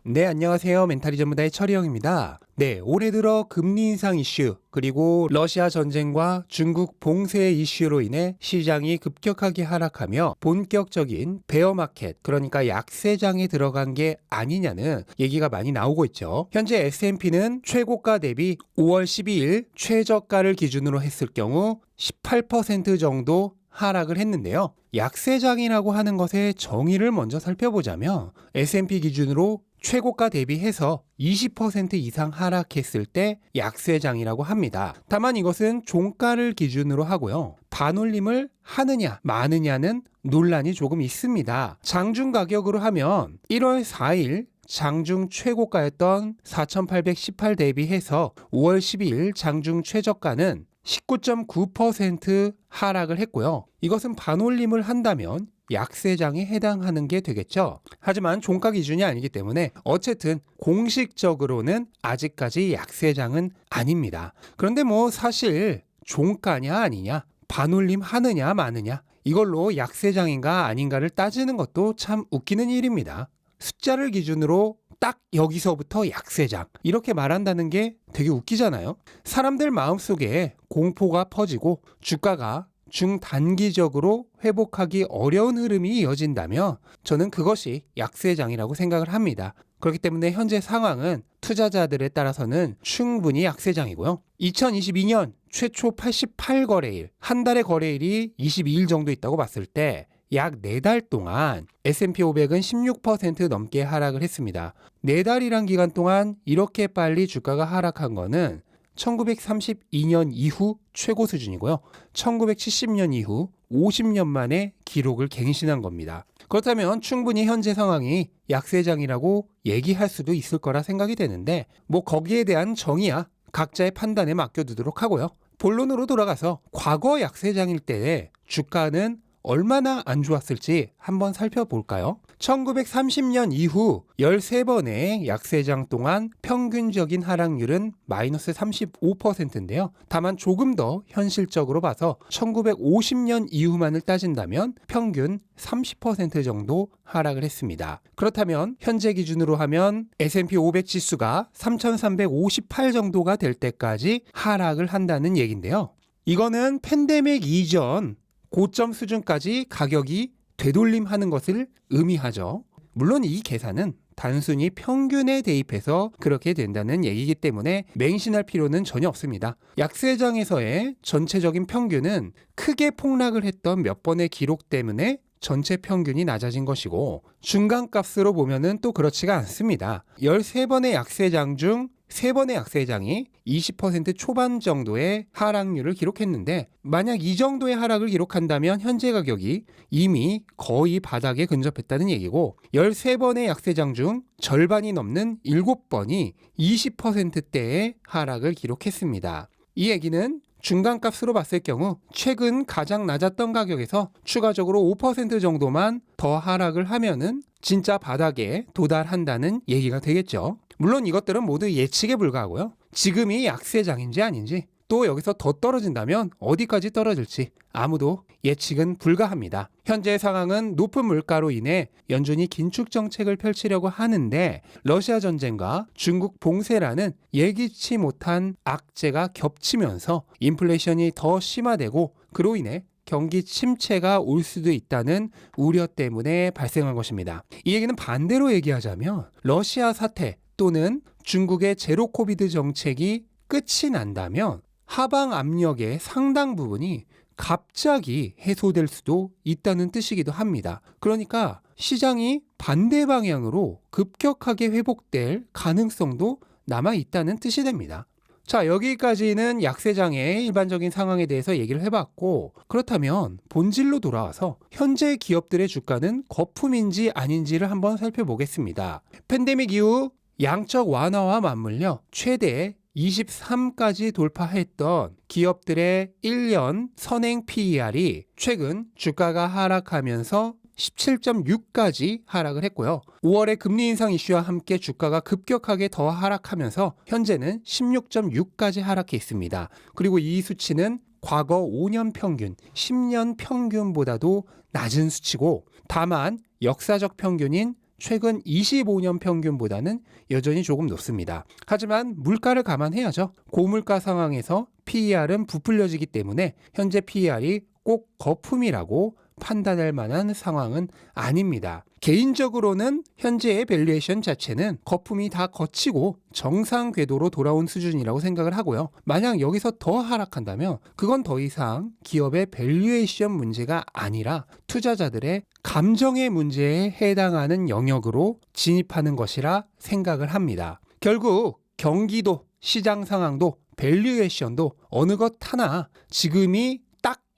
네, 안녕하세요. 멘탈이 전문가의 철이형입니다. 네, 올해 들어 금리 인상 이슈, 그리고 러시아 전쟁과 중국 봉쇄 이슈로 인해 시장이 급격하게 하락하며 본격적인 베어마켓, 그러니까 약세장에 들어간 게 아니냐는 얘기가 많이 나오고 있죠. 현재 S&P는 최고가 대비 5월 12일 최저가를 기준으로 했을 경우 18% 정도 하락을 했는데요. 약세장이라고 하는 것의 정의를 먼저 살펴보자면 S&P 기준으로 최고가 대비해서 20% 이상 하락했을 때 약세장이라고 합니다. 다만 이것은 종가를 기준으로 하고요. 반올림을 하느냐 마느냐는 논란이 조금 있습니다. 장중 가격으로 하면 1월 4일 장중 최고가였던 4,818 대비해서 5월 12일 장중 최저가는 19.9% 하락을 했고요. 이것은 반올림을 한다면 약세장에 해당하는 게 되겠죠. 하지만 종가 기준이 아니기 때문에 어쨌든 공식적으로는 아직까지 약세장은 아닙니다. 그런데 사실 종가냐 아니냐, 반올림 하느냐 마느냐, 이걸로 약세장인가 아닌가를 따지는 것도 참 웃기는 일입니다. 숫자를 기준으로 딱 여기서부터 약세장 이렇게 말한다는 게 되게 웃기잖아요. 사람들 마음속에 공포가 퍼지고 주가가 중단기적으로 회복하기 어려운 흐름이 이어진다면 저는 그것이 약세장이라고 생각을 합니다. 그렇기 때문에 현재 상황은 투자자들에 따라서는 충분히 약세장이고요. 2022년 최초 88거래일, 한 달의 거래일이 22일 정도 있다고 봤을 때 약 4달 동안 S&P 500은 16% 넘게 하락을 했습니다. 4달이란 기간 동안 이렇게 빨리 주가가 하락한 거는 1932년 이후 최고 수준이고요. 1970년 이후 50년 만에 기록을 갱신한 겁니다. 그렇다면 충분히 현재 상황이 약세장이라고 얘기할 수도 있을 거라 생각이 되는데 거기에 대한 정의야 각자의 판단에 맡겨두도록 하고요. 본론으로 돌아가서 과거 약세장일 때의 주가는 얼마나 안 좋았을지 한번 살펴볼까요? 1930년 이후 13번의 약세장 동안 평균적인 하락률은 마이너스 35%인데요. 다만 조금 더 현실적으로 봐서 1950년 이후만을 따진다면 평균 30% 정도 하락을 했습니다. 그렇다면 현재 기준으로 하면 S&P 500 지수가 3,358 정도가 될 때까지 하락을 한다는 얘기인데요. 이거는 팬데믹 이전 고점 수준까지 가격이 되돌림하는 것을 의미하죠. 물론 이 계산은 단순히 평균에 대입해서 그렇게 된다는 얘기이기 때문에 맹신할 필요는 전혀 없습니다. 약세장에서의 전체적인 평균은 크게 폭락을 했던 몇 번의 기록 때문에 전체 평균이 낮아진 것이고 중간값으로 보면은 또 그렇지가 않습니다. 13번의 약세장 중 3번의 약세장이 20% 초반 정도의 하락률을 기록했는데 만약 이 정도의 하락을 기록한다면 현재 가격이 이미 거의 바닥에 근접했다는 얘기고 13번의 약세장 중 절반이 넘는 7번이 20%대의 하락을 기록했습니다. 이 얘기는 중간값으로 봤을 경우 최근 가장 낮았던 가격에서 추가적으로 5% 정도만 더 하락을 하면은 진짜 바닥에 도달한다는 얘기가 되겠죠. 물론 이것들은 모두 예측에 불과하고요. 지금이 약세장인지 아닌지 또 여기서 더 떨어진다면 어디까지 떨어질지 아무도 예측은 불가합니다. 현재 상황은 높은 물가로 인해 연준이 긴축 정책을 펼치려고 하는데 러시아 전쟁과 중국 봉쇄라는 예기치 못한 악재가 겹치면서 인플레이션이 더 심화되고 그로 인해 경기 침체가 올 수도 있다는 우려 때문에 발생한 것입니다. 이 얘기는 반대로 얘기하자면 러시아 사태 또는 중국의 제로 코비드 정책이 끝이 난다면 하방 압력의 상당 부분이 갑자기 해소될 수도 있다는 뜻이기도 합니다. 그러니까 시장이 반대 방향으로 급격하게 회복될 가능성도 남아 있다는 뜻이 됩니다. 자, 여기까지는 약세장의 일반적인 상황에 대해서 얘기를 해봤고 그렇다면 본질로 돌아와서 현재 기업들의 주가는 거품인지 아닌지를 한번 살펴보겠습니다. 팬데믹 이후 양적 완화와 맞물려 최대 23까지 돌파했던 기업들의 1년 선행 PER이 최근 주가가 하락하면서 17.6까지 하락을 했고요. 5월에 금리 인상 이슈와 함께 주가가 급격하게 더 하락하면서 현재는 16.6까지 하락해 있습니다. 그리고 이 수치는 과거 5년 평균, 10년 평균보다도 낮은 수치고 다만 역사적 평균인 최근 25년 평균보다는 여전히 조금 높습니다. 하지만 물가를 감안해야죠. 고물가 상황에서 PER은 부풀려지기 때문에 현재 PER이 꼭 거품이라고 판단할 만한 상황은 아닙니다. 개인적으로는 현재의 밸류에이션 자체는 거품이 다 거치고 정상 궤도로 돌아온 수준이라고 생각을 하고요. 만약 여기서 더 하락한다면 그건 더 이상 기업의 밸류에이션 문제가 아니라 투자자들의 감정의 문제에 해당하는 영역으로 진입하는 것이라 생각을 합니다. 결국 경기도, 시장 상황도, 밸류에이션도 어느 것 하나 지금이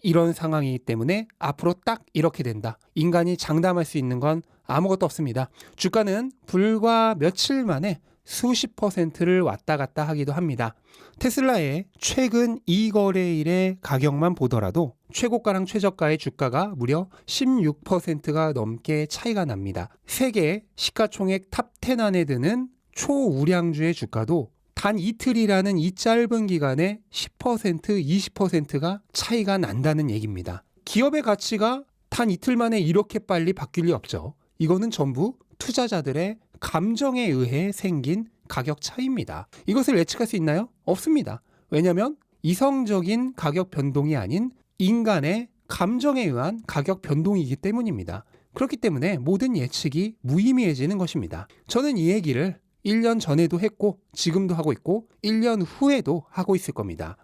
이런 상황이기 때문에 앞으로 딱 이렇게 된다. 인간이 장담할 수 있는 건 아무것도 없습니다. 주가는 불과 며칠 만에 수십 %를 왔다 갔다 하기도 합니다. 테슬라의 최근 2거래일의 가격만 보더라도 최고가랑 최저가의 주가가 무려 16%가 넘게 차이가 납니다. 세계 시가총액 탑10 안에 드는 초우량주의 주가도 단 이틀이라는 이 짧은 기간에 10%, 20%가 차이가 난다는 얘기입니다. 기업의 가치가 단 이틀 만에 이렇게 빨리 바뀔 리 없죠. 이거는 전부 투자자들의 감정에 의해 생긴 가격 차이입니다. 이것을 예측할 수 있나요? 없습니다. 왜냐하면 이성적인 가격 변동이 아닌 인간의 감정에 의한 가격 변동이기 때문입니다. 그렇기 때문에 모든 예측이 무의미해지는 것입니다. 저는 이 얘기를 1년 전에도 했고 지금도 하고 있고 1년 후에도 하고 있을 겁니다.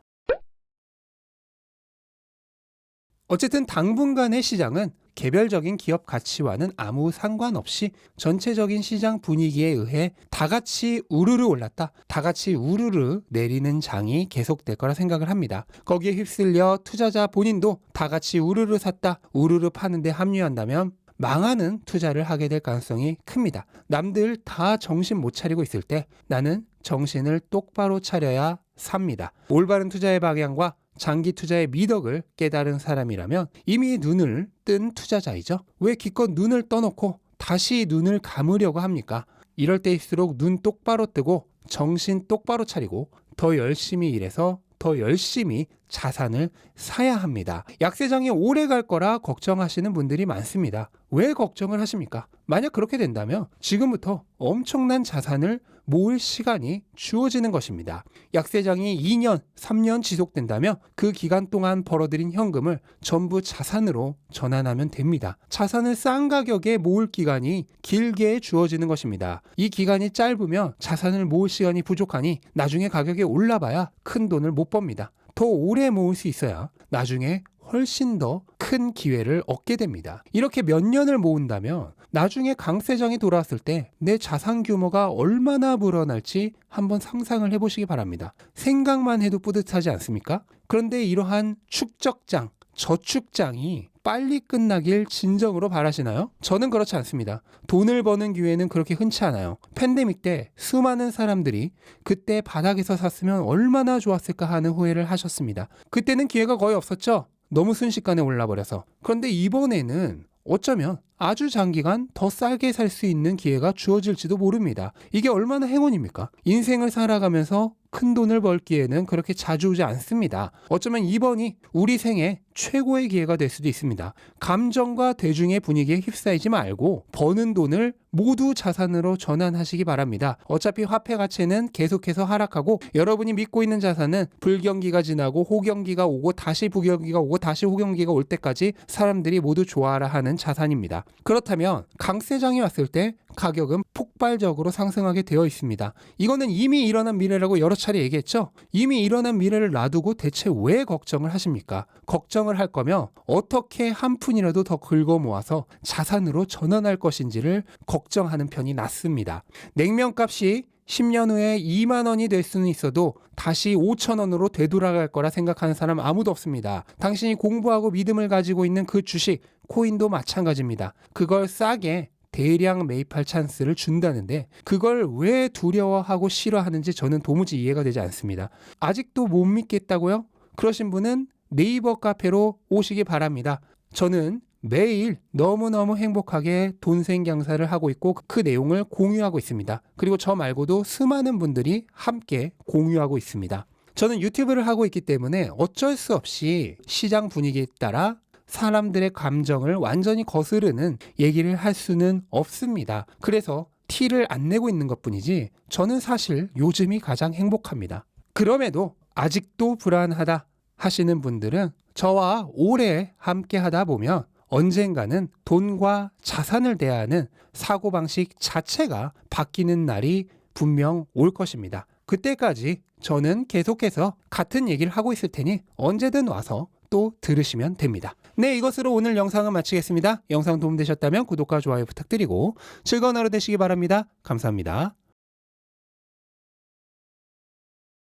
어쨌든 당분간의 시장은 개별적인 기업 가치와는 아무 상관없이 전체적인 시장 분위기에 의해 다 같이 우르르 올랐다, 다 같이 우르르 내리는 장이 계속될 거라 생각을 합니다. 거기에 휩쓸려 투자자 본인도 다 같이 우르르 샀다, 우르르 파는데 합류한다면 망하는 투자를 하게 될 가능성이 큽니다. 남들 다 정신 못 차리고 있을 때 나는 정신을 똑바로 차려야 삽니다. 올바른 투자의 방향과 장기 투자의 미덕을 깨달은 사람이라면 이미 눈을 뜬 투자자이죠. 왜 기껏 눈을 떠놓고 다시 눈을 감으려고 합니까? 이럴 때일수록 눈 똑바로 뜨고 정신 똑바로 차리고 더 열심히 일해서 더 열심히 자산을 사야 합니다. 약세장이 오래 갈 거라 걱정하시는 분들이 많습니다. 왜 걱정을 하십니까? 만약 그렇게 된다면 지금부터 엄청난 자산을 모을 시간이 주어지는 것입니다. 약세장이 2년, 3년 지속된다면 그 기간 동안 벌어들인 현금을 전부 자산으로 전환하면 됩니다. 자산을 싼 가격에 모을 기간이 길게 주어지는 것입니다. 이 기간이 짧으면 자산을 모을 시간이 부족하니 나중에 가격이 올라봐야 큰 돈을 못 법니다. 더 오래 모을 수 있어야 나중에 훨씬 더 큰 기회를 얻게 됩니다. 이렇게 몇 년을 모은다면 나중에 강세장이 돌아왔을 때 내 자산 규모가 얼마나 불어날지 한번 상상을 해보시기 바랍니다. 생각만 해도 뿌듯하지 않습니까? 그런데 이러한 축적장, 저축장이 빨리 끝나길 진정으로 바라시나요? 저는 그렇지 않습니다. 돈을 버는 기회는 그렇게 흔치 않아요. 팬데믹 때 수많은 사람들이 그때 바닥에서 샀으면 얼마나 좋았을까 하는 후회를 하셨습니다. 그때는 기회가 거의 없었죠? 너무 순식간에 올라버려서. 그런데 이번에는 어쩌면 아주 장기간 더 싸게 살 수 있는 기회가 주어질지도 모릅니다. 이게 얼마나 행운입니까? 인생을 살아가면서 큰 돈을 벌기에는 그렇게 자주 오지 않습니다. 어쩌면 이번이 우리 생애 최고의 기회가 될 수도 있습니다. 감정과 대중의 분위기에 휩싸이지 말고 버는 돈을 모두 자산으로 전환하시기 바랍니다. 어차피 화폐 가치는 계속해서 하락하고 여러분이 믿고 있는 자산은 불경기가 지나고 호경기가 오고 다시 부경기가 오고 다시 호경기가 올 때까지 사람들이 모두 좋아라 하는 자산입니다. 그렇다면 강세장이 왔을 때 가격은 폭발적으로 상승하게 되어 있습니다. 이거는 이미 일어난 미래라고 여러 차례 얘기했죠. 이미 일어난 미래를 놔두고 대체 왜 걱정을 하십니까? 걱정을 할 거면 어떻게 한 푼이라도 더 긁어 모아서 자산으로 전환할 것인지를 걱정하는 편이 낫습니다. 냉면값이 10년 후에 2만 원이 될 수는 있어도 다시 5천 원으로 되돌아갈 거라 생각하는 사람 아무도 없습니다. 당신이 공부하고 믿음을 가지고 있는 그 주식, 코인도 마찬가지입니다. 그걸 싸게 대량 매입할 찬스를 준다는데 그걸 왜 두려워하고 싫어하는지 저는 도무지 이해가 되지 않습니다. 아직도 못 믿겠다고요? 그러신 분은 네이버 카페로 오시기 바랍니다. 저는 매일 너무너무 행복하게 돈생 강사를 하고 있고 그 내용을 공유하고 있습니다. 그리고 저 말고도 수많은 분들이 함께 공유하고 있습니다. 저는 유튜브를 하고 있기 때문에 어쩔 수 없이 시장 분위기에 따라 사람들의 감정을 완전히 거스르는 얘기를 할 수는 없습니다. 그래서 티를 안 내고 있는 것뿐이지 저는 사실 요즘이 가장 행복합니다. 그럼에도 아직도 불안하다 하시는 분들은 저와 오래 함께 하다 보면 언젠가는 돈과 자산을 대하는 사고방식 자체가 바뀌는 날이 분명 올 것입니다. 그때까지 저는 계속해서 같은 얘기를 하고 있을 테니 언제든 와서 또 들으시면 됩니다. 네, 이것으로 오늘 영상은 마치겠습니다. 영상 도움되셨다면 구독과 좋아요 부탁드리고 즐거운 하루 되시기 바랍니다. 감사합니다.